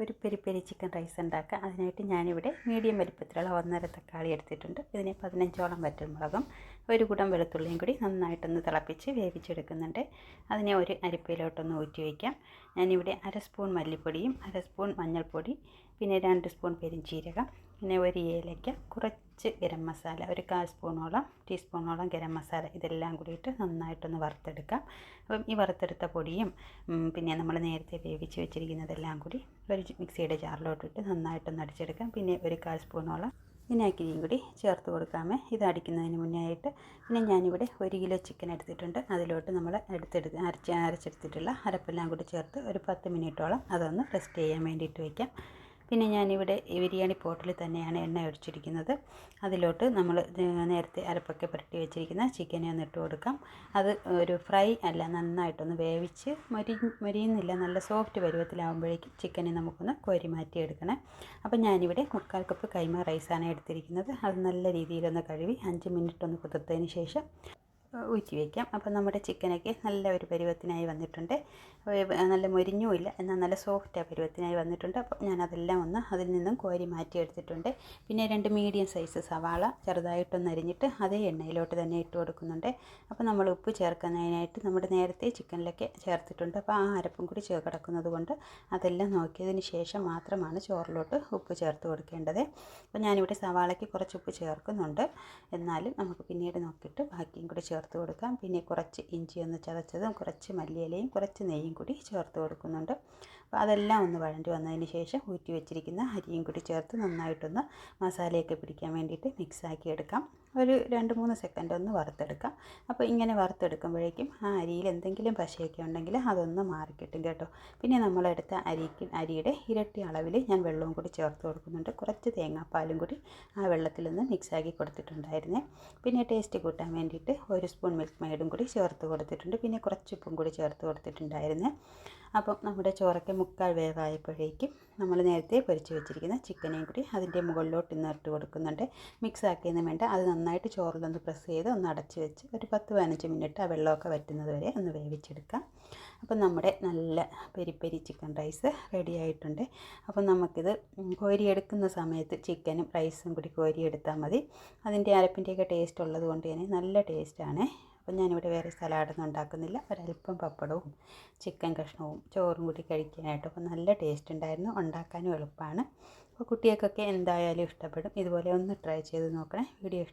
ഒരു peri peri chicken rice ഉണ്ടാക്കുക. അതിനായിട്ട് ഞാനിവിടെ മീഡിയം വലിപ്പത്തിലുള്ള 1.5 തക്കാളി എടുത്തിട്ടുണ്ട്. ഇതിനെ 15ഓളം വറ്റൽമുളകും ഒരു കുടം വെളുത്തുള്ളിയും കൂടി നന്നായിട്ടൊന്ന് തിളപ്പിച്ച് വേവിച്ചെടുക്കുന്നുണ്ട്. അതിനെ ഒരു അരിപ്പയിലോട്ടൊന്ന് ഊറ്റി വയ്ക്കാം. ഞാനിവിടെ 1/2 സ്പൂൺ മല്ലിപ്പൊടിയും 1/2 സ്പൂൺ മഞ്ഞൾപ്പൊടി, പിന്നെ 2 സ്പൂൺ പെരിഞ്ചീരകം, പിന്നെ ഒരു ഏലയ്ക്ക, കുറച്ച് ഗരം മസാല, ഒരു 1/4 ടീസ്പൂണോളം ഗരം മസാല, ഇതെല്ലാം കൂടിയിട്ട് നന്നായിട്ടൊന്ന് വറുത്തെടുക്കാം. അപ്പം ഈ വറുത്തെടുത്ത പൊടിയും പിന്നെ നമ്മൾ നേരത്തെ വേവിച്ച് വെച്ചിരിക്കുന്നതെല്ലാം കൂടി ഒരു മിക്സിയുടെ ജാറിലോട്ടിട്ട് നന്നായിട്ടൊന്ന് അടിച്ചെടുക്കാം. പിന്നെ ഒരു 1/4 സ്പൂണോളം വിനാഗിരിയും കൂടി ചേർത്ത് കൊടുക്കാമേ. ഇത് അടിക്കുന്നതിന് മുന്നേ ആയിട്ട് പിന്നെ ഞാനിവിടെ 1 കിലോ ചിക്കൻ എടുത്തിട്ടുണ്ട്. അതിലോട്ട് നമ്മൾ അരച്ചെടുത്തിട്ടുള്ള അരപ്പെല്ലാം കൂടി ചേർത്ത് ഒരു 10 മിനിറ്റോളം അതൊന്ന് റെസ്റ്റ് ചെയ്യാൻ വേണ്ടിയിട്ട് വയ്ക്കാം. പിന്നെ ഞാനിവിടെ ബിരിയാണി പോട്ടിൽ തന്നെയാണ് എണ്ണ ഒഴിച്ചിരിക്കുന്നത്. അതിലോട്ട് നമ്മൾ നേരത്തെ അരപ്പൊക്കെ പുരട്ടി വെച്ചിരിക്കുന്ന ചിക്കനെ ഒന്ന് ഇട്ട് കൊടുക്കാം. അത് ഒരു ഫ്രൈ അല്ല, നന്നായിട്ടൊന്ന് വേവിച്ച് മൊരിയുന്നില്ല, നല്ല സോഫ്റ്റ് പരുവത്തിലാകുമ്പോഴേക്കും ചിക്കനെ നമുക്കൊന്ന് കോരി മാറ്റിയെടുക്കണം. അപ്പം ഞാനിവിടെ 1/4 കപ്പ് കൈമ റൈസാണ് എടുത്തിരിക്കുന്നത്. അത് നല്ല രീതിയിലൊന്ന് കഴുകി 5 മിനിറ്റ് ഒന്ന് കുതിർത്തതിന് ശേഷം ഊറ്റി വയ്ക്കാം. അപ്പോൾ നമ്മുടെ ചിക്കനൊക്കെ നല്ല ഒരു പരുവത്തിനായി വന്നിട്ടുണ്ട്. നല്ല മൊരിഞ്ഞുമില്ല, എന്നാൽ നല്ല സോഫ്റ്റ് പരുവത്തിനായി വന്നിട്ടുണ്ട്. അപ്പോൾ ഞാനതെല്ലാം ഒന്ന് അതിൽ നിന്നും കോരി മാറ്റിയെടുത്തിട്ടുണ്ട്. പിന്നെ 2 മീഡിയം സൈസ് സവാള ചെറുതായിട്ടൊന്ന് അരിഞ്ഞിട്ട് അതേ എണ്ണയിലോട്ട് തന്നെ ഇട്ട് കൊടുക്കുന്നുണ്ട്. അപ്പോൾ നമ്മൾ ഉപ്പ് ചേർക്കുന്നതിനായിട്ട് നമ്മുടെ നേരത്തെ ചിക്കനിലൊക്കെ ചേർത്തിട്ടുണ്ട്. അപ്പോൾ ആ അരപ്പും കൂടി കിടക്കുന്നത് കൊണ്ട് അതെല്ലാം നോക്കിയതിന് ശേഷം മാത്രമാണ് ചോറിലോട്ട് ഉപ്പ് ചേർത്ത് കൊടുക്കേണ്ടത്. അപ്പോൾ ഞാനിവിടെ സവാളയ്ക്ക് കുറച്ച് ഉപ്പ് ചേർക്കുന്നുണ്ട്, എന്നാലും നമുക്ക് പിന്നീട് നോക്കിയിട്ട് ബാക്കിയും കൂടി ചേർത്ത് കൊടുക്കാം. പിന്നെ കുറച്ച് ഇഞ്ചി ഒന്ന് ചതച്ചതും കുറച്ച് മല്ലിയിലയും കുറച്ച് നെയ്യും കൂടി ചേർത്ത് കൊടുക്കുന്നുണ്ട്. അപ്പോൾ അതെല്ലാം ഒന്ന് വഴണ്ടി വന്നതിന് ശേഷം ഊറ്റി വെച്ചിരിക്കുന്ന അരിയും കൂടി ചേർത്ത് നന്നായിട്ടൊന്ന് മസാലയൊക്കെ പിടിക്കാൻ വേണ്ടിയിട്ട് മിക്സാക്കി എടുക്കാം. ഒരു 2-3 സെക്കൻഡ് ഒന്ന് വറുത്തെടുക്കാം. അപ്പോൾ ഇങ്ങനെ വറുത്തെടുക്കുമ്പോഴേക്കും ആ അരിയിൽ എന്തെങ്കിലും പശയൊക്കെ ഉണ്ടെങ്കിൽ അതൊന്ന് മാറിക്കിട്ടും കേട്ടോ. പിന്നെ നമ്മളെടുത്ത അരിയുടെ ഇരട്ടി അളവിൽ ഞാൻ വെള്ളവും കൂടി ചേർത്ത് കൊടുക്കുന്നുണ്ട്. കുറച്ച് തേങ്ങാപ്പാലും കൂടി ആ വെള്ളത്തിൽ നിന്ന് മിക്സാക്കി കൊടുത്തിട്ടുണ്ടായിരുന്നേ. പിന്നെ ടേസ്റ്റ് കൂട്ടാൻ വേണ്ടിയിട്ട് 1 സ്പൂൺ മിൽക്ക് മെയ്ഡും കൂടി ചേർത്ത് കൊടുത്തിട്ടുണ്ട്. പിന്നെ കുറച്ച് ഉപ്പും കൂടി ചേർത്ത് കൊടുത്തിട്ടുണ്ടായിരുന്നു. അപ്പം നമ്മുടെ ചോറൊക്കെ 1/4 വേവായപ്പോഴേക്കും നമ്മൾ നേരത്തെ പൊരിച്ച് വെച്ചിരിക്കുന്ന ചിക്കനെയും കൂടി അതിൻ്റെ മുകളിലോട്ട് ഇന്ന് ഇട്ട് കൊടുക്കുന്നുണ്ട്. മിക്സ് ആക്കിയൊന്നും വേണ്ട, അത് നന്നായിട്ട് ചോറിലൊന്ന് പ്രസ് ചെയ്ത് ഒന്ന് അടച്ച് വെച്ച് ഒരു 10-15 മിനിറ്റ് ആ വെള്ളമൊക്കെ വറ്റുന്നത് വരെ ഒന്ന് വേവിച്ചെടുക്കാം. അപ്പം നമ്മുടെ നല്ല peri peri chicken rice ready ആയിട്ടുണ്ട്. അപ്പം നമുക്കിത് കോരിയെടുക്കുന്ന സമയത്ത് ചിക്കനും റൈസും കൂടി കോരിയെടുത്താൽ മതി. അതിൻ്റെ അരപ്പിൻ്റെയൊക്കെ ടേസ്റ്റ് ഉള്ളത് കൊണ്ട് തന്നെ നല്ല ടേസ്റ്റാണ്. അപ്പം ഞാനിവിടെ വേറെ സലാഡൊന്നും ഉണ്ടാക്കുന്നില്ല. ഒരല്പം പപ്പടവും ചിക്കൻ കഷ്ണവും ചോറും കൂടി കഴിക്കാനായിട്ട് അപ്പോൾ നല്ല ടേസ്റ്റ് ഉണ്ടായിരുന്നു. ഉണ്ടാക്കാനും എളുപ്പമാണ്. അപ്പോൾ കുട്ടികൾക്കൊക്കെ എന്തായാലും ഇഷ്ടപ്പെടും. ഇതുപോലെ ഒന്ന് ട്രൈ ചെയ്ത് നോക്കണേ. വീഡിയോ